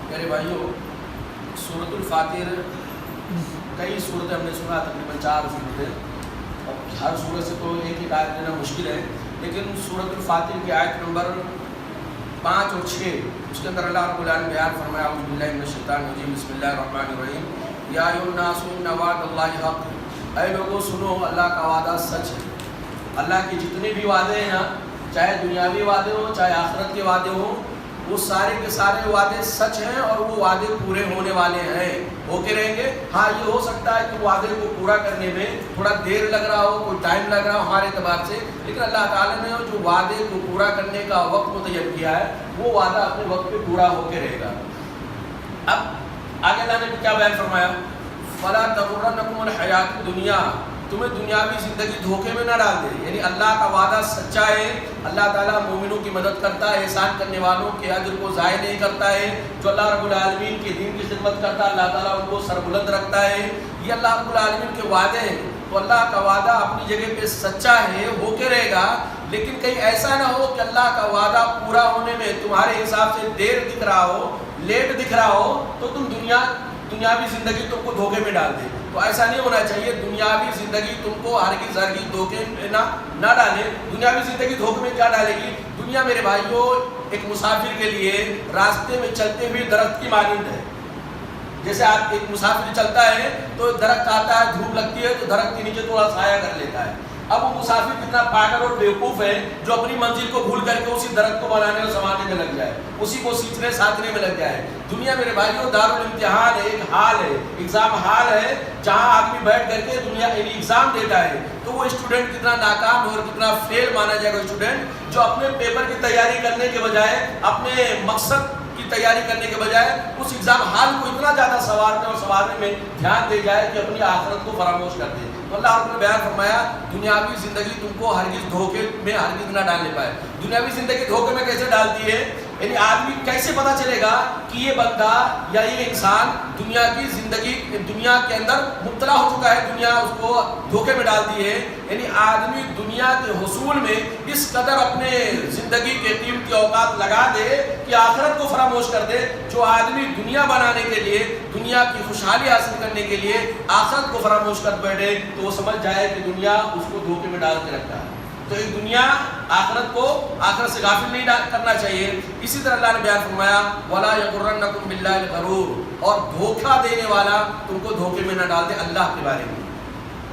میرے بھائیوں، سورۃ الفاتر کئی صورتیں ہم نے سنا، تقریباً 4 صورتیں، اور ہر صورت سے تو ایک ایک آیت لینا مشکل ہے، لیکن سورۃ الفاتر کی آیت نمبر 5 اور 6 اس کے اندر اللہ رب العالمین بیان فرمایا، اعوذ باللہ من الشیطان الرجیم، بسم اللہ الرحمن الرحیم، یا ایھا الناس ان وعد اللہ حق، اے لوگوں سنو، اللہ کا وعدہ سچ ہے۔ اللہ کے جتنے بھی وعدے ہیں نا، چاہے دنیاوی وعدے ہوں چاہے آخرت کے وعدے ہوں، وہ سارے کے سارے وعدے سچ ہیں اور وہ وعدے پورے ہونے والے ہیں، ہو کے رہیں گے۔ ہاں یہ ہو سکتا ہے کہ وعدے کو پورا کرنے میں تھوڑا دیر لگ رہا ہو، کوئی ٹائم لگ رہا ہو ہمارے اعتبار سے، لیکن اللہ تعالیٰ نے جو وعدے کو پورا کرنے کا وقت متعین کیا ہے وہ وعدہ اپنے وقت پہ پورا ہو کے رہے گا۔ اب آگے اللہ نے کیا بیان فرمایا، فَلَا تَغُرَّنَّكُمُ الْحَيَاةُ الدُّنْيَا، تمہیں دنیاوی زندگی دھوکے میں نہ ڈال دے۔ یعنی اللہ کا وعدہ سچا ہے، اللہ تعالیٰ مومنوں کی مدد کرتا ہے، احسان کرنے والوں کے اجر کو ضائع نہیں کرتا ہے، جو اللہ رب العالمین کے دین کی خدمت کرتا ہے اللہ تعالیٰ ان کو سربلند رکھتا ہے، یہ اللہ رب العالمین کے وعدے ہیں۔ تو اللہ کا وعدہ اپنی جگہ پہ سچا ہے، ہو کے رہے گا، لیکن کہیں ایسا نہ ہو کہ اللہ کا وعدہ پورا ہونے میں تمہارے حساب سے دیر دکھ رہا ہو، لیٹ دکھ رہا ہو، تو تم دنیاوی زندگی تم کو دھوکے میں ڈال دے۔ تو ایسا نہیں ہونا چاہیے، دنیاوی زندگی تم کو ہرگز دھوکے میں نہ ڈالے۔ دنیاوی زندگی دھوکے میں کیا ڈالے گی؟ دنیا میرے بھائیوں ایک مسافر کے لیے راستے میں چلتے ہوئے درخت کی مانند ہے۔ جیسے آپ ایک مسافر چلتا ہے تو درخت آتا ہے، دھوپ لگتی ہے تو درخت کے نیچے تھوڑا سایہ کر لیتا ہے۔ اب وہ مسافر کتنا پاگل اور بیوقوف ہے جو اپنی منزل کو بھول کر کے اسی درخت کو بنانے اور سنوارنے میں لگ جائے، اسی کو سیکھنے ساتھنے میں لگ جائے۔ دنیا میرے بھائیوں دارالامتحان ہے، ایک ہال ہے، ایگزام ہال ہے، جہاں آدمی بیٹھ کر کے دنیا ایگزام دیتا ہے۔ تو وہ اسٹوڈنٹ کتنا ناکام اور کتنا فیل مانا جائے گا اسٹوڈنٹ جو اپنے پیپر کی تیاری کرنے کے بجائے، اپنے مقصد کی تیاری کرنے کے بجائے اس ایگزام ہال کو اتنا زیادہ سنوارنے میں دھیان دے جائے کہ اپنی آخرت کو فراموش کر دے۔ تو اللہ رب نے بیان فرمایا، دنیاوی زندگی تم کو ہرگز دھوکے میں ہرگز نہ ڈالنے پائے۔ دنیاوی زندگی دھوکے میں کیسے ڈالتی ہے؟ یعنی آدمی کیسے پتا چلے گا کہ یہ بندہ یا یہ انسان دنیا کی زندگی، دنیا کے اندر مبتلا ہو چکا ہے، دنیا اس کو دھوکے میں ڈالتی ہے۔ یعنی آدمی دنیا کے حصول میں اس قدر اپنے زندگی کے قیمتی اوقات لگا دے کہ آخرت کو فراموش کر دے۔ جو آدمی دنیا بنانے کے لیے، دنیا کی خوشحالی حاصل کرنے کے لیے آخرت کو فراموش کر بیٹھے تو وہ سمجھ جائے کہ دنیا اس کو دھوکے میں ڈال کے رکھتا ہے۔ تو ایک دنیا آخرت سے غافل نہیں کرنا چاہیے۔ اسی طرح اللہ نے بیان فرمایا، وَلَا يَغُرَّنَّكُمْ بِاللَّهِ الْغَرُورُ، اور دھوکہ دینے والا تم کو دھوکے میں نہ ڈال دے اللہ کے بارے میں۔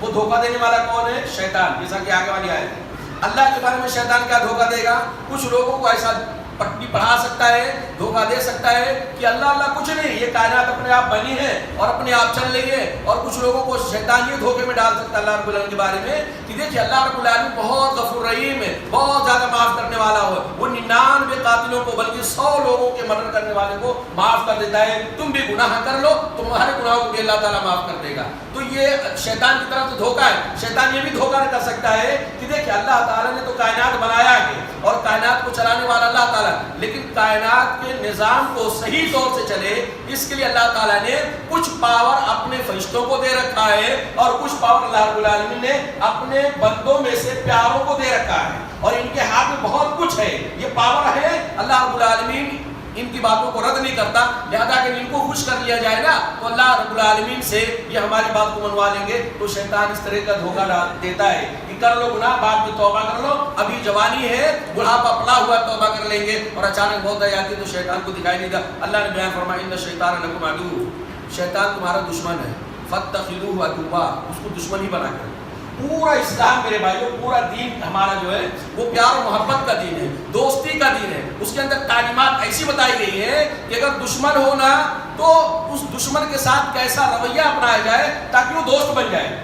وہ دھوکہ دینے والا کون ہے؟ شیطان، جیسا کہ آگے والی آیت ہے۔ اللہ کے بارے میں شیطان کیا دھوکہ دے گا؟ کچھ لوگوں کو ایسا پٹی پڑھا سکتا ہے، دھوکہ دے سکتا ہے کہ اللہ کچھ نہیں، یہ کائنات اپنے آپ بنی ہے اور اپنے آپ چل رہی ہے۔ اور کچھ لوگوں کو شیطان یہ دھوکے میں ڈال سکتا ہے اللہ رب العالمین کے بارے میں کہ دیکھیے اللہ رب العالمین بہت غفور رحیم ہے، بہت زیادہ معاف کرنے والا ہو، وہ 99 قاتلوں کو بلکہ 100 لوگوں کے مرڈر کرنے والے کو معاف کر دیتا ہے۔ تم بھی گناہ کر لو، تمہارے گناہوں کو بھی اللہ تعالیٰ معاف کر دے گا۔ تو یہ شیطان کی طرف سے دھوکہ ہے۔ شیطان یہ بھی دھوکہ کر سکتا ہے کہ دیکھیے اللہ تعالیٰ نے تو کائنات بنایا ہے اور کائنات کو چلانے والا اللہ تعالیٰ، لیکن کائنات کے نظام کو صحیح طور سے چلے اس کے لیے اللہ تعالیٰ نے کچھ پاور اپنے فرشتوں کو دے رکھا ہے اور کچھ پاور اللہ رب العالمین نے اپنے بندوں میں سے پیاروں کو دے رکھا ہے، اور ان کے ہاتھ میں بہت کچھ ہے، یہ پاور ہے۔ اللہ رب العالمین ان کی باتوں کو رد نہیں کرتا، لہذا کہ ان کو خوش کر لیا جائے نا تو اللہ رب العالمین سے یہ ہماری بات کو منوا لیں گے۔ تو شیطان اس طرح کا دھوکہ دیتا ہے کہ کر لو گناہ، بعد میں توبہ کر لو، ابھی جوانی ہے، بڑھاپا پڑا ہوا توبہ کر لیں گے، اور اچانک بہت آئی آتی تو شیطان کو دکھائی نہیں دیتا۔ اللہ نے بیان فرمایا، ان الشیطان لکم عدو، شیطان تمہارا دشمن ہے، فاتخذوہ عدوا، اس کو دشمن ہی بنا کر۔ پورا اسلام میرے بھائیوں، پورا دین ہمارا جو ہے وہ پیار و محبت کا دین ہے، دوستی کا دین ہے۔ اس کے اندر تعلیمات ایسی بتائی گئی ہے کہ اگر دشمن ہونا تو اس دشمن کے ساتھ کیسا رویہ اپنایا جائے تاکہ وہ دوست بن جائے۔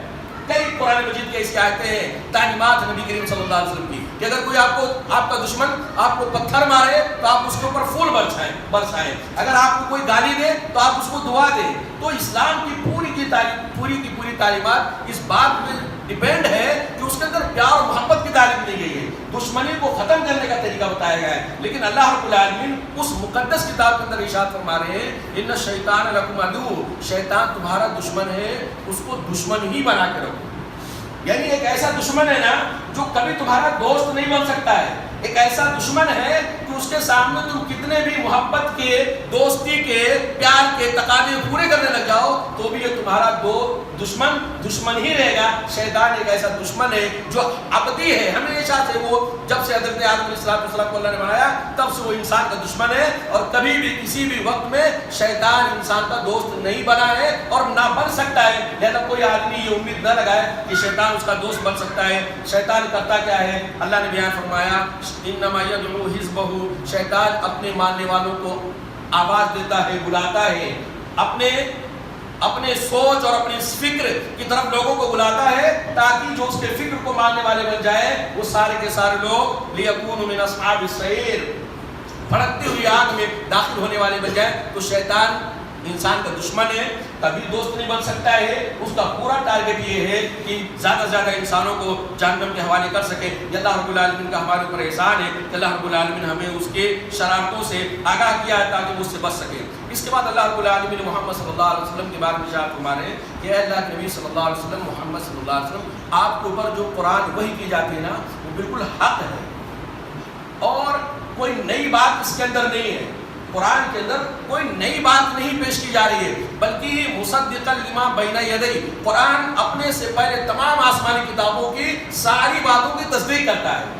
کئی قرآن مجید کی ایسی آیتیں ہیں، تعلیمات نبی کریم صلی اللہ علیہ وسلم کی کہ اگر کوئی آپ کا دشمن آپ کو پتھر مارے تو آپ اس کے اوپر پھول برسائیں، اگر آپ کو کوئی گالی دے تو آپ اس کو دعا دیں۔ تو اسلام کی پوری تعلیمات اس بات پہ ڈیپینڈ ہے کہ اس کے اندر پیار اور محبت کی تعلیم دی گئی ہے، دشمنی کو ختم کرنے کا طریقہ بتایا گیا ہے۔ لیکن اللہ رب العالمین اس مقدس کتاب کے اندر ارشاد فرما رہے ہیں، ان الشیطان لکم عدو، شیطان تمہارا دشمن ہے، اس کو دشمن ہی بنا کے رکھو۔ یعنی ایک ایسا دشمن ہے نا جو کبھی تمہارا دوست نہیں بن سکتا ہے، ایک ایسا دشمن ہے کہ اس کے سامنے تم کتنے بھی محبت کے، دوستی کے، پیار کے تقاضے پورے کرنے لگ جاؤ تو بھی یہ تمہارا دشمن ہی رہے گا. شیطان ایک ایسا دشمن ہے جو ابدی ہے, ہمیشہ سے وہ جب سے حضرت آدم علیہ السلام کو اللہ نے بنایا تب سے وہ انسان کا دشمن ہے, اور کبھی بھی کسی بھی وقت میں شیطان انسان کا دوست نہیں بنا ہے اور نہ بن سکتا ہے. لہذا کوئی آدمی یہ امید نہ لگائے کہ شیطان اس کا دوست بن سکتا ہے. شیطان کرتا کیا ہے؟ اللہ نے بیان فرمایا انما یدعو حزبہ, شیطان اپنے ماننے والوں کو آواز دیتا ہے, بلاتا ہے, اپنے سوچ اور اپنی فکر کی طرف لوگوں کو بلاتا ہے تاکہ جو اس کے فکر کو ماننے والے بن جائے وہ سارے کے سارے لوگ لیکونوا من اصحاب السعیر, بھڑکتی ہوئی آگ میں داخل ہونے والے بن جائے. تو شیطان انسان کا دشمن ہے, کبھی دوست نہیں بن سکتا ہے. اس کا پورا ٹارگٹ یہ ہے کہ زیادہ سے زیادہ انسانوں کو جہنم کے حوالے کر سکے. یہ اللہ رب العالمین کا ہمارے اوپر احسان ہے کہ اللہ رب العالمین ہمیں اس کے شرارتوں سے آگاہ کیا ہے تاکہ وہ اس سے بچ سکے. اس کے بعد اللہ رب العالمین محمد صلی اللہ علیہ وسلم کے بارے میں ارشاد فرما رہے ہیں کہ اے اللہ کے نبی صلی اللہ علیہ وسلم, محمد صلی اللہ علیہ وسلم, آپ کے اوپر جو قرآن وحی کی جاتی ہے نا وہ بالکل حق ہے اور کوئی نئی بات اس کے اندر نہیں ہے. قرآن کے اندر کوئی نئی بات نہیں پیش کی جا رہی ہے بلکہ مصدقا لما بین یدیہ, قرآن اپنے سے پہلے تمام آسمانی کتابوں کی ساری باتوں کی تصدیق کرتا ہے.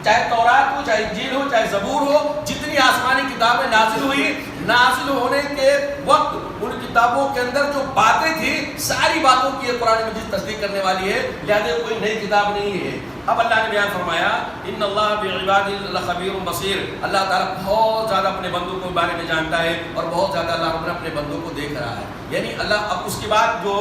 چاہے تورات ہو, چاہے انجیل ہو, چاہے زبور ہو, جتنی آسمانی کتابیں نازل ہوئی, نازل ہونے کے وقت ان کتابوں کے اندر جو باتیں تھیں ساری باتوں کی یہ قرآن مجید تصدیق کرنے والی ہے. لہذا کوئی نئی کتاب نہیں ہے. اب اللہ نے بیان فرمایا ان اللہ بعبادہ لخبیر بصیر, اللہ تعالیٰ بہت زیادہ اپنے بندوں کے بارے میں جانتا ہے اور بہت زیادہ اللہ رب اپنے بندوں کو دیکھ رہا ہے. یعنی اللہ اب اس کے بعد جو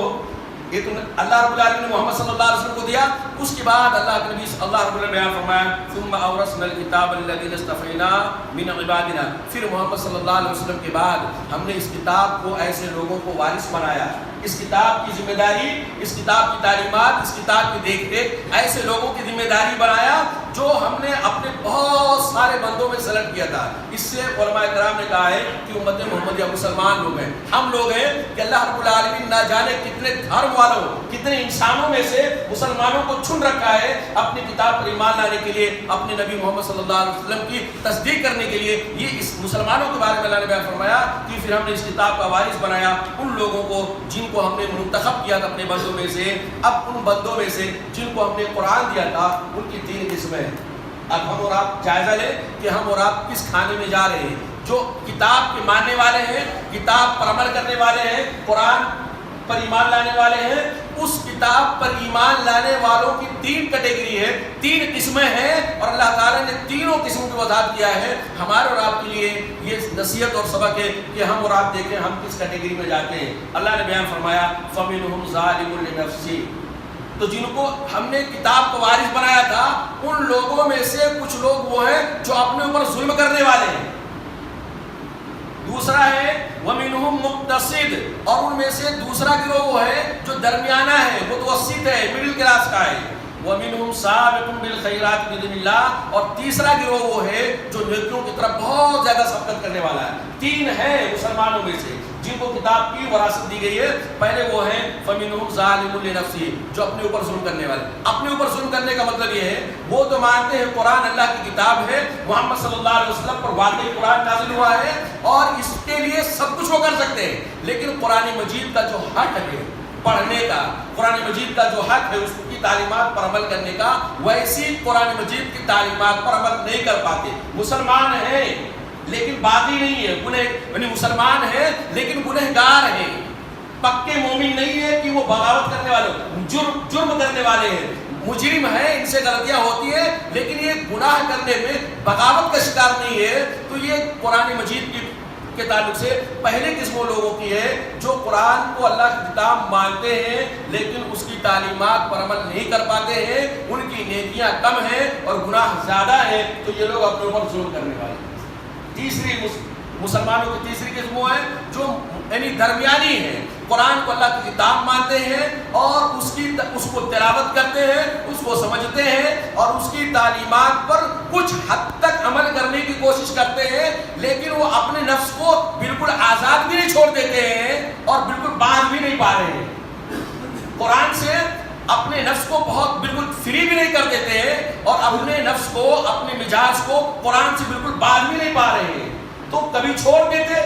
ایک اللہ رب العالمین نے محمد صلی اللہ علیہ وسلم کو دیا, اس کے بعد اللہ کے نبی اللہ رب العالمین نے بیان فرمایا ثم اورثنا الکتاب الذین اصطفینا من عبادنا, پھر محمد صلی اللہ علیہ وسلم کے بعد ہم نے اس کتاب کو ایسے لوگوں کو وارث بنایا, اس کتاب کی ذمہ داری, اس کتاب کی تعلیمات, اس کتاب کی دیکھ ریکھ ایسے لوگوں کی ذمہ داری بنایا جو ہم نے اپنے بہت سارے بندوں میں سلیکٹ کیا تھا. اس سے علماء کرام نے کہا ہے کہ امت محمدیہ مسلمان لوگ ہیں, ہم لوگ ہیں کہ اللہ رب العالمین نہ جانے کتنے دھرم والوں, کتنے انسانوں میں سے مسلمانوں کو چن رکھا ہے اپنی کتاب پر ایمان لانے کے لیے, اپنے نبی محمد صلی اللہ علیہ وسلم کی تصدیق کرنے کے لیے. یہ اس مسلمانوں کے بارے میں اللہ نے بیان فرمایا کہ پھر ہم نے اس کتاب کا وارث بنایا ان لوگوں کو جن کو ہم نے منتخب کیا تھا اپنے بندوں میں سے. اب ان بندوں میں سے جن کو ہم نے قرآن دیا تھا ان کی 3 قسمیں ہیں. اب ہم اور آپ جائزہ لیں کہ ہم اور آپ کس کھانے میں جا رہے ہیں. جو کتاب کے ماننے والے ہیں, کتاب پر عمل کرنے والے ہیں, قرآن پر ایمان لانے والے ہیں, اس کتاب پر ایمان لانے والوں کی 3 کیٹیگری ہے, 3 قسمیں ہیں, اور اللہ تعالیٰ نے تینوں قسموں کی وضاحت کیا ہے. ہمارے اور آپ کے لیے یہ نصیحت اور سبق ہے کہ ہم اور آپ دیکھیں ہم کس کیٹیگری میں جاتے ہیں. اللہ نے بیان فرمایا فَمِنْهُمْ ظَالِمٌ لِنَفْسِهِ, تو جن کو ہم نے کتاب کو وارث بنایا تھا ان لوگوں میں سے کچھ لوگ وہ ہیں جو اپنے اوپر ظلم کرنے والے ہیں. دوسرا ہے وَمِنْهُمْ مُقْتَصِدٌ, اور ان میں سے دوسرا گروہ وہ ہے جو درمیانہ ہے, متوسط ہے, مڈل کلاس کا ہے. وَمِنْهُمْ سَابِقٌ بِالْخَيْرَاتِ بِإِذْنِ اللَّهِ, اور تیسرا گروہ وہ ہے جو نیکیوں کی طرف بہت زیادہ سبقت کرنے والا ہے. 3 ہیں مسلمانوں میں سے جن کو کتاب کی وراثت دی گئی ہے. پہلے وہ ہیں فَمِنْهُمْ ظَالِمٌ لِنَفْسِهِ, جو اپنے اوپر ظلم کرنے والے. اپنے اوپر ظلم کرنے کا مطلب یہ ہے وہ تو مانتے ہیں قرآن اللہ کی کتاب ہے, محمد صلی اللہ علیہ وسلم پر واقعی قرآن نازل ہوا ہے اور اس کے لیے سب کچھ وہ کر سکتے ہیں, لیکن قرآن مجید کا جو حق ہے پڑھنے کا, قرآن مجید کا جو حق ہے اس کی تعلیمات پر عمل کرنے کا, ویسی قرآن مجید کی تعلیمات پر عمل نہیں کر پاتے. مسلمان ہیں لیکن باغی نہیں ہے, یعنی مسلمان ہے لیکن گنہگار ہے, پکے مومن نہیں ہے کہ وہ بغاوت کرنے والے, جرم کرنے والے ہیں, مجرم ہے, ان سے غلطیاں ہوتی ہیں لیکن یہ گناہ کرنے میں بغاوت کا شکار نہیں ہے. تو یہ قرآن مجید کے تعلق سے پہلے قسم لوگوں کی ہے جو قرآن کو اللہ کی کتاب مانتے ہیں لیکن اس کی تعلیمات پر عمل نہیں کر پاتے ہیں, ان کی نیکیاں کم ہیں اور گناہ زیادہ ہیں, تو یہ لوگ اپنے اوپر ظلم کرنے والے ہیں. تیسری مسلمانوں کی تیسری قسم وہ ہے جو یعنی درمیانی ہے, قرآن کو اللہ کی کتاب مانتے ہیں اور اس کو تلاوت کرتے ہیں, اس کو سمجھتے ہیں اور اس کی تعلیمات پر کچھ حد تک عمل کرنے کی کوشش کرتے ہیں, لیکن وہ اپنے نفس کو بالکل آزاد بھی نہیں چھوڑ دیتے ہیں اور بالکل باز بھی نہیں پا رہے ہیں. قرآن سے اپنے نفس کو بہت بالکل فری بھی نہیں کر دیتے ہیں اور اپنے نفس کو, اپنے مزاج کو قرآن سے بالکل باز بھی نہیں پا رہے ہیں. تو کبھی چھوڑ دیتے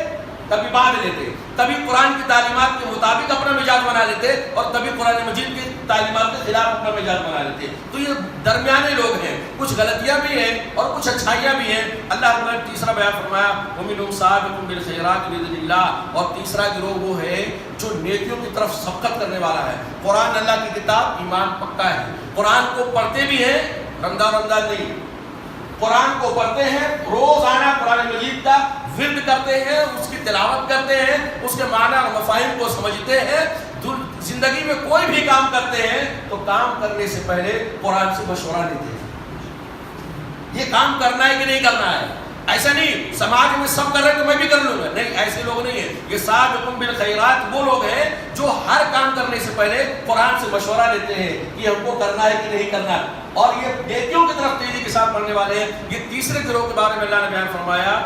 کبھی باندھ لیتے، کبھی قرآن کی تعلیمات کے مطابق اپنا مزاج بنا لیتے اور کبھی قرآن مجید کی تعلیمات کے خلاف اپنا مزاج بنا لیتے. تو یہ درمیانے لوگ ہیں، کچھ غلطیاں بھی ہیں اور کچھ اچھائیاں بھی ہیں. اللہ تعالیٰ نے تیسرا بیان فرمایا وَمِنْهُمْ سَابِقٌ بِالْخَيْرَاتِ بِإِذْنِ اللَّهِ، اور تیسرا گروہ وہ ہے جو نیکیوں کی طرف سبقت کرنے والا ہے. قرآن اللہ کی کتاب، ایمان پکا ہے، قرآن کو پڑھتے بھی ہیں، رندہ رندہ نہیں، قرآن کو پڑھتے ہیں، روزانہ قرآن مجید کا ورد کرتے ہیں، اس کی تلاوت کرتے ہیں، اس کے معنی اور مفاہیم کو سمجھتے ہیں. زندگی میں کوئی بھی کام کرتے ہیں تو کام کرنے سے پہلے قرآن سے مشورہ لیتے ہیں، یہ کام کرنا ہے کہ نہیں کرنا ہے. ایسا نہیں سماج میں سب کر رہے ہیں تو میں بھی کر لوں گا، نہیں، ایسے لوگ نہیں ہیں. یہ سابقون بالخیرات وہ لوگ ہیں جو ہر کام کرنے سے پہلے قرآن سے مشورہ لیتے ہیں کہ ہم کو کرنا ہے کہ نہیں کرنا، اور یہ نیکیوں کی طرف تیزی کے ساتھ بڑھنے والے ہیں. یہ تیسرے گروہ کے بارے میں اللہ نے بیان فرمایا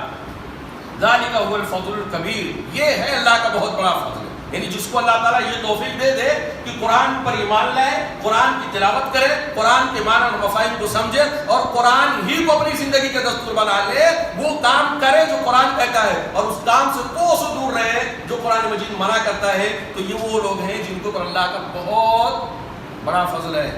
ذالک هو الفضل الکبیر، یہ ہے اللہ کا بہت بڑا فضل. یعنی جس کو اللہ تعالیٰ یہ توفیق دے دے کہ قرآن پر ایمان لائے، قرآن کی تلاوت کرے، قرآن کے معنی اور مفاہیم کو سمجھے اور قرآن ہی کو اپنی زندگی کا دستور بنا لے، وہ کام کرے جو قرآن کہتا ہے اور اس کام سے کوسوں دور رہے جو قرآن مجید منع کرتا ہے. تو یہ وہ لوگ ہیں جن کو اللہ کا بہت بڑا فضل ہے.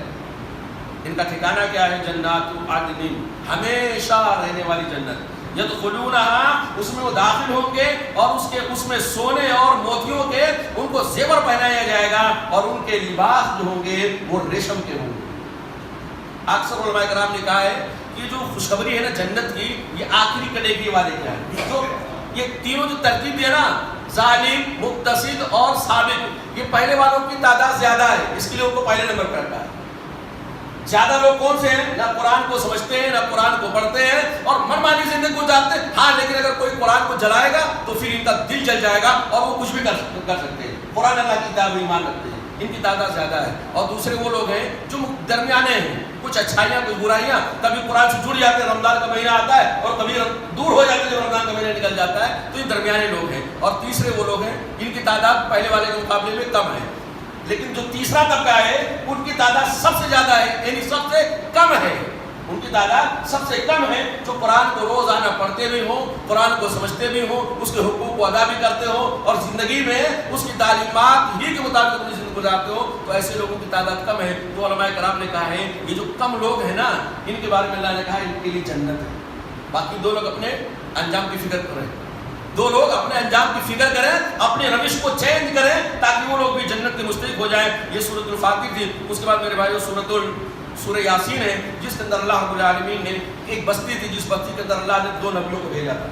ان کا ٹھکانہ کیا ہے؟ جنات عدن، ہمیشہ رہنے والی جنت. یدخلونها، اس میں وہ داخل ہوں گے اور اس میں سونے اور موتیوں کے ان کو زیور پہنایا جائے گا اور ان کے لباس جو ہوں گے وہ ریشم کے ہوں گے. اکثر علماء کرام نے کہا ہے کہ جو خوشخبری ہے نا جنت کی، یہ آخری کٹیگری والے کیا ہے. جو یہ تینوں جو ترتیب ہے نا، ظالم، مقتصد اور سابق، یہ پہلے والوں کی تعداد زیادہ ہے، اس کے لیے ان کو پہلے نمبر پر رکھا ہے. زیادہ لوگ کون سے ہیں؟ نہ قرآن کو سمجھتے ہیں، نہ قرآن کو پڑھتے ہیں اور منمانی زندگی گزارتے ہیں. ہاں، لیکن اگر کوئی قرآن کو جلائے گا تو پھر ان کا دل جل جائے گا اور وہ کچھ بھی کر سکتے ہیں. قرآن اللہ کی کتاب ایمان رکھتے ہیں، ان کی تعداد زیادہ ہے. اور دوسرے وہ لوگ ہیں جو درمیانے ہیں، کچھ اچھائیاں کچھ برائیاں، کبھی قرآن سے جڑ جاتے ہیں، رمضان کا مہینہ آتا ہے اور کبھی دور ہو جاتے ہیں جب رمضان کا مہینہ نکل جاتا ہے. تو یہ درمیانے لوگ ہیں. اور تیسرے وہ لوگ ہیں جن کی تعداد پہلے والے کے مقابلے میں کم ہے، لیکن جو تیسرا طبقہ ہے ان کی تعداد سب سے زیادہ ہے، یعنی سب سے کم ہے. ان کی تعداد سب سے کم ہے جو قرآن کو روزانہ پڑھتے بھی ہوں، قرآن کو سمجھتے بھی ہوں، اس کے حقوق کو ادا بھی کرتے ہوں اور زندگی میں اس کی تعلیمات ہی کے مطابق اپنی زندگی گزارتے ہو. تو ایسے لوگوں کی تعداد کم ہے. تو علماء کرام نے کہا ہے یہ جو کم لوگ ہیں نا، ان کے بارے میں اللہ نے کہا ان کے لیے جنت ہے. باقی دو لوگ اپنے انجام کی فکر کریں، دو لوگ اپنے انجام کی فکر کریں، اپنے روش کو چینج کریں تاکہ وہ لوگ بھی جنت کے مستحق ہو جائیں. یہ سورۃ الفاتر تھی. اس کے بعد میرے بھائیو سورہ یاسین ہے، جس کے اندر اللہ رب العالمین نے ایک بستی تھی جس بستی کے اندر اللہ نے 2 نبیوں کو بھیجا تھا.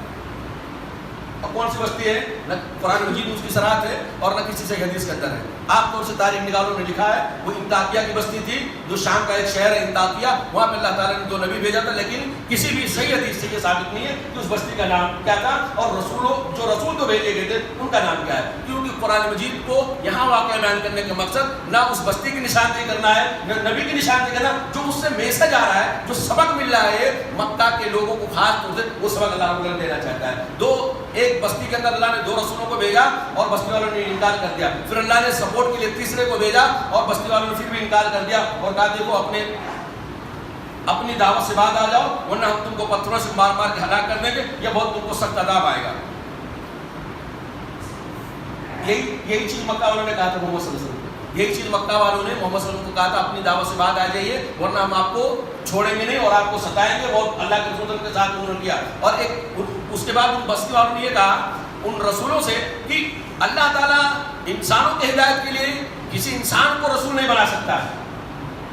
اور کون سی بستی ہے؟ نہ قرآن مجید میں اس کی صراحت ہے اور نہ کسی سے حدیث کے اندر ہے. عام طور سے تاریخ نگاروں نے لکھا ہے وہ انطاکیہ کی بستی تھی، جو شام کا ایک شہر ہے انطاکیہ، وہاں پہ اللہ تعالیٰ نے 2 نبی بھیجا تھا. لیکن کسی بھی صحیح حدیث سے یہ ثابت نہیں ہے کہ اس بستی کا نام کیا تھا اور جو رسول کو بھیجے گئے تھے ان کا نام کیا ہے. کیونکہ قرآن مجید کو یہاں واقعہ بیان کرنے کا مقصد نہ اس بستی کی نشاندہی کرنا ہے، نہ نبی کی نشاندہی کرنا. جو اس سے میسج آ رہا ہے، جو سبق مل رہا ہے مکہ کے لوگوں کو خاص طور سے، وہ سبق اللہ رب العالمین دینا چاہتا ہے. ایک بستی کے اندر اللہ نے 2 رسولوں کو بھیجا اور بستی والوں نے انکار کر دیا. پھر اللہ نے سپورٹ کے لیے تیسرے کو بھیجا اور بستی والوں نے پھر بھی انکار کر دیا اور کہا دیکھو اپنی دعوت سے بعد آ جاؤ ورنہ ہم تم کو پتھروں سے مار مار کے ہلاک کر دیں گے، یا بہت تم کو سخت عذاب آئے گا. یہی چیز مکہ والوں نے کہا تھا محمد صلی اللہ علیہ وسلم. یہی چیز مکہ والوں نے محمد صلی اللہ علیہ وسلم کو کہا تھا اپنی دعوت سے بعد آ جائیے ورنہ ہم آپ کو چھوڑیں گے نہیں اور آپ کو ستائیں گے. بہت اللہ کے رسول کے ساتھ انہوں نے کیا. اور اس کے بعد ان بستی والوں نے یہ کہا ان رسولوں سے کہ اللہ تعالیٰ انسانوں کی ہدایت کے لیے کسی انسان کو رسول نہیں بنا سکتا ہے.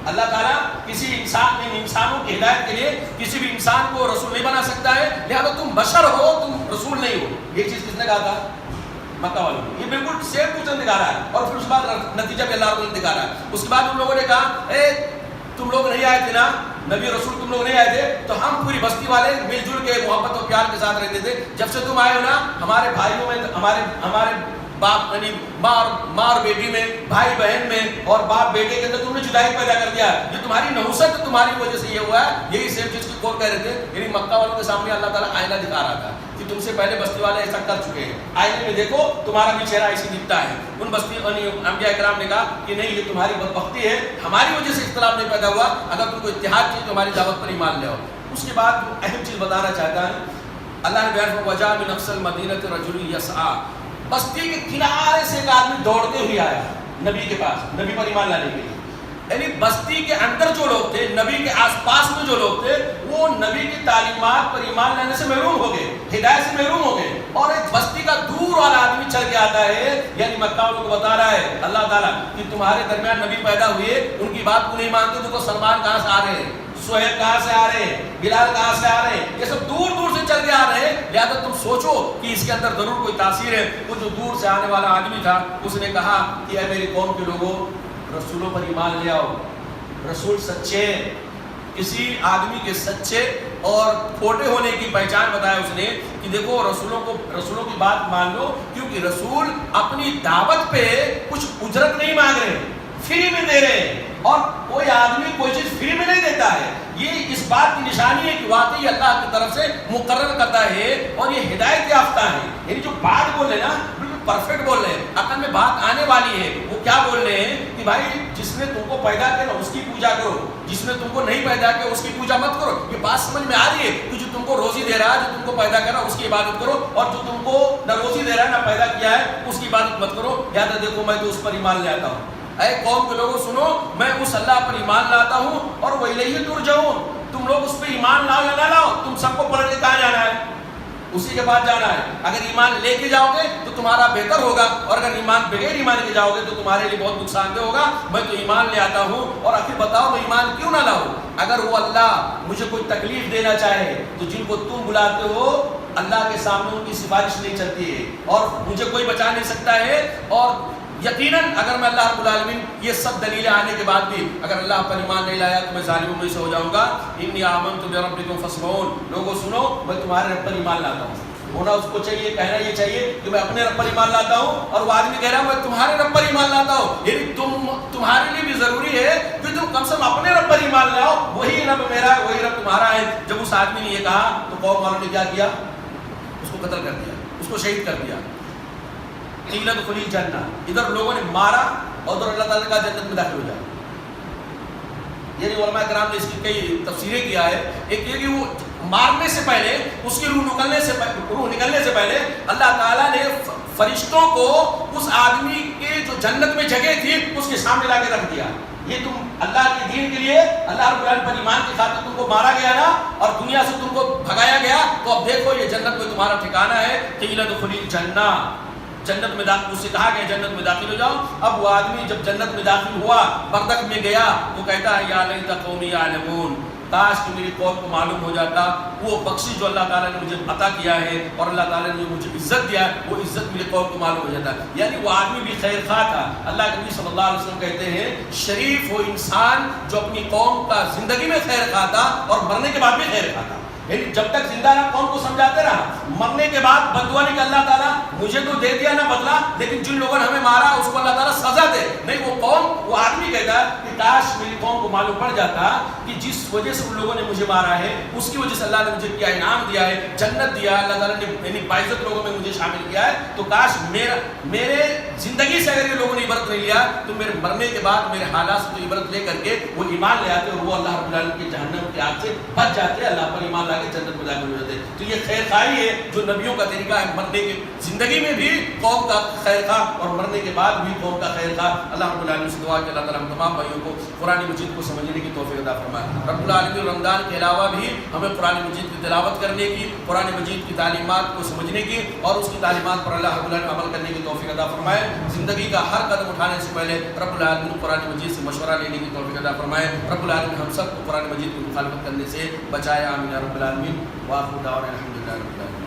اللہ تعالیٰ کسی انسانوں کی ہدایت کے لیے کسی بھی انسان کو رسول نہیں بنا سکتا ہے، لہذا تم بشر ہو، تم رسول نہیں ہو. یہ چیز کس نے کہا تھا؟ مکہ والوں نے. یہ بالکل سیم کوشچن دکھا رہا ہے اور پھر اس کے بعد نتیجہ بھی اللہ نے دکھا رہا ہے. اس کے بعد ان لوگوں نے کہا تم لوگ نہیں آئے تھے نا، نبی رسول تم لوگ نہیں آئے تھے تو ہم پوری بستی والے مل جل کے محبت اور پیار کے ساتھ رہتے تھے. جب سے تم آئے ہو نا، ہمارے بھائیوں میں ہمارے باپ یعنی ماں اور بیٹی میں، بھائی بہن میں اور باپ بیٹے کے اندر تم نے جدائی پیدا کر دیا. جو تمہاری نحوست تمہاری وجہ سے یہ ہوا ہے. یہی سیم چیز کی کور کہہ رہے تھے. یعنی مکہ والوں کے سامنے اللہ تعالیٰ آئینہ دکھا رہا تھا کہ تم سے پہلے بستی والے ایسا کر چکے ہیں، آئینے میں دیکھو تمہارا بھی چہرہ ایسے دکھتا ہے. ان بستی انبیاء کرام نے کہا کہ نہیں، یہ تمہاری بدبختی ہے، ہماری وجہ سے اختلاف نہیں پیدا ہوا. اگر تم کو اتحاد چاہیے تو ہماری دعوت پر ایمان لے آؤ. اس کے بعد اہم چیز بتانا چاہتا ہے اللہ نے بیان فرمایا وجاء من اقصى المدینة رجل یسعی، بستی کے کنارے سے ایک آدمی دوڑتے ہوئے آیا نبی کے پاس، نبی پر ایمان لانے کے لیے. یعنی بستی کے اندر جو لوگ تھے، نبی کے آس پاس میں جو لوگ تھے، وہ نبی کی تعلیمات پر ایمان لانے سے محروم ہو گئے، ہدایت سے محروم ہو گئے. اور ایک بستی کا دور والا آدمی چل کے آتا ہے، یعنی مکہ والوں کو بتا رہا ہے اللہ تعالیٰ کہ تمہارے درمیان نبی پیدا ہوئے، ان کی بات کو نہیں مانتے، دیکھو سلمان کہاں سے آ رہے ہیں، سہیل کہاں سے آ رہے ہیں، بلال کہاں سے آ رہے ہیں، یہ سب دور دور سے چل کے آ رہے ہیں، لہٰذا تم سوچو کہ اس کے اندر ضرور کوئی تاثیر ہے. وہ جو دور سے آنے والا آدمی تھا، اس نے کہا کہ اے میری قوم کے لوگوں، رسولوں پر ایمان لے آؤ، رسول سچے. کسی آدمی کے سچے اور کھوٹے ہونے کی پہچان بتایا اس نے کہ دیکھو رسولوں کی بات مان لو، کیونکہ رسول اپنی دعوت پہ کچھ اجرت نہیں مانگ رہے، فری میں دے رہے ہیں. اور کوئی آدمی کوئی چیز فری میں نہیں دیتا ہے. یہ اس بات کی نشانی ہے کہ واقعی اللہ کی طرف سے مقرر کرتا ہے اور یہ ہدایت یافتہ ہے. یعنی جو بات بول رہے نا بالکل پرفیکٹ بول رہے ہیں، عقل میں بات آنے والی ہے. وہ کیا بول رہے ہیں کہ بھائی جس نے تم کو پیدا کیا اس کی پوجا کرو، جس نے تم کو نہیں پیدا کیا اس کی پوجا مت کرو. یہ بات سمجھ میں آ رہی ہے کہ جو تم کو روزی دے رہا ہے، جو تم کو پیدا کر رہا ہے اس کی عبادت کرو، اور جو تم کو نہ روزی دے رہا ہے نہ پیدا کیا ہے اس کی عبادت مت کرو. یاد دیکھو میں تو اس پر ایمان لے آتا ہوں. اے قوم کے لوگوں سنو، میں اس اللہ پر ایمان لاتا ہوں اور وإلیہ ترجعون. تم لوگ اس پہ ایمان لاؤ یا نہ لاؤ، تم سب کو پلٹ کے کہاں جانا ہے؟ اسی کے بعد جانا ہے. اگر ایمان لے کے جاؤ گے تو تمہارا بہتر ہوگا، اور اگر ایمان بغیر ایمان کے جاؤ گے تو تمہارے لیے بہت نقصان دہ ہوگا. میں تو ایمان لے آتا ہوں، اور آخر بتاؤ میں ایمان کیوں نہ لاؤں؟ اگر وہ اللہ مجھے کوئی تکلیف دینا چاہے تو جن کو تم بلاتے ہو اللہ کے سامنے ان کی سفارش نہیں چلتی ہے، اور مجھے کوئی بچا نہیں سکتا ہے. اور یقیناً اگر میں اللہ رب العالمین یہ سب دلیلیں آنے کے بعد بھی اگر اللہ پر ایمان نہیں لایا تو میں ظالموں میں سے ہو جاؤں گا. انی آمنت بربکم فاسمعون. لوگوں سنو، میں تمہارے رب پر ایمان لاتا ہوں. ہونا اس کو چاہیے، کہنا یہ چاہیے کہ میں اپنے رب پر ایمان لاتا ہوں، اور وہ آدمی کہہ رہا ہے میں تمہارے رب پر ایمان لاتا ہوں. یعنی تمہارے لیے بھی ضروری ہے کہ تم کم سے کم اپنے رب پر ایمان لاؤ. وہی رب میرا ہے، وہی رب تمہارا ہے. جب اس آدمی نے یہ کہا تو قوم والوں نے کیا کیا؟ اس کو قتل کر دیا، اس کو شہید کر دیا. قیل ادخلی الجنہ، ادھر لوگوں نے مارا اور ادھر اللہ تعالیٰ کا جنت میں داخل ہو جائے. یعنی علماء کرام نے اس کی کئی تفسیریں کیا ہے. ایک یہ کہ وہ مارنے سے پہلے، اس کی روح نکلنے سے پہلے اللہ تعالیٰ نے فرشتوں کو اس آدمی کے جو جنت میں جگہ تھی اس کے سامنے لا کے رکھ دیا. یہ تم اللہ کے دین کے لیے، اللہ رب العالمین پر ایمان کی خاطر تم کو مارا گیا نا، اور دنیا سے تم کو بھگایا گیا، تو اب دیکھو یہ جنت میں تمہارا ٹھکانہ ہے. قیل ادخلی الجنہ، جنت میں داخل، اس سے کہا گیا جنت میں داخل ہو جاؤ. اب وہ آدمی جب جنت میں داخل ہوا، بردک میں گیا، وہ کہتا ہے یا لیت قومی یعلمون، کاش کہ میری قوم کو معلوم ہو جاتا وہ بخشش جو اللہ تعالیٰ نے مجھے عطا کیا ہے اور اللہ تعالیٰ نے مجھے عزت دیا ہے، وہ عزت میری قوم کو معلوم ہو جاتا. یعنی وہ آدمی بھی خیر خواہ تھا. اللہ کے نبی صلی اللہ علیہ وسلم کہتے ہیں شریف وہ انسان جو اپنی قوم کا زندگی میں خیر خواہ تھا اور مرنے کے بعد بھی خیر خواہ تھا. یعنی جب تک زندہ رہا قوم کو سمجھاتے رہا، مرنے کے بعد بددعا نہیں کہ اللہ تعالیٰ مجھے تو دے دیا نہ بدلا، لیکن جن لوگوں نے ہمیں مارا اس کو اللہ تعالیٰ سزا دے. نہیں، وہ قوم، وہ آدمی کہتا ہے کہ کاش میری قوم کو معلوم پڑ جاتا کہ جس وجہ سے ان لوگوں نے مجھے مارا ہے اس کی وجہ سے اللہ نے مجھے کیا انعام دیا ہے، جنت دیا ہے، اللہ تعالیٰ نے یعنی باعزت لوگوں میں مجھے شامل کیا ہے. تو کاش میرے زندگی سے اگر یہ لوگوں نے عبرت نہیں لیا تو میرے مرنے کے بعد میرے حالات سے تو عبرت لے کر کے وہ ایمان لے آتے اور وہ اللہ رب العالمین کے جہنم کی آگ سے بچ جاتے، اللہ پر ایمان لا کے جنت میں داخل ہو جاتے. تو یہ خیر خواہی ہے جو نبیوں کا طریقہ ہے، مرنے کی زندگی میں بھی قوم کا خیر خواہ اور مرنے کے بعد بھی قوم کا خیر خواہ. اللہ رب العالمین سے دعا کہ اللہ تعالیٰ ہم تمام بھائیوں کو قرآن مجید کو سمجھنے کی توفیق عطا فرمائے. رب العالمین رمضان کے علاوہ بھی ہمیں قرآن مجید کی تلاوت کرنے کی، قرآن مجید کی تعلیمات کو سمجھنے کی اور اس کی تعلیمات پر اللہ رب العالمین عمل کرنے کی توفیق عطا فرمائے. زندگی کا ہر قدم اٹھانے سے پہلے رب العالمین قرآن مجید سے مشورہ لینے کی توفیق عطا فرمائے. رب العالمین ہم سب کو قرآن مجید کی مخالفت کرنے سے بچائے. آمین یا رب العالمین. وآخر دعوانا الحمدللہ رب العالمین.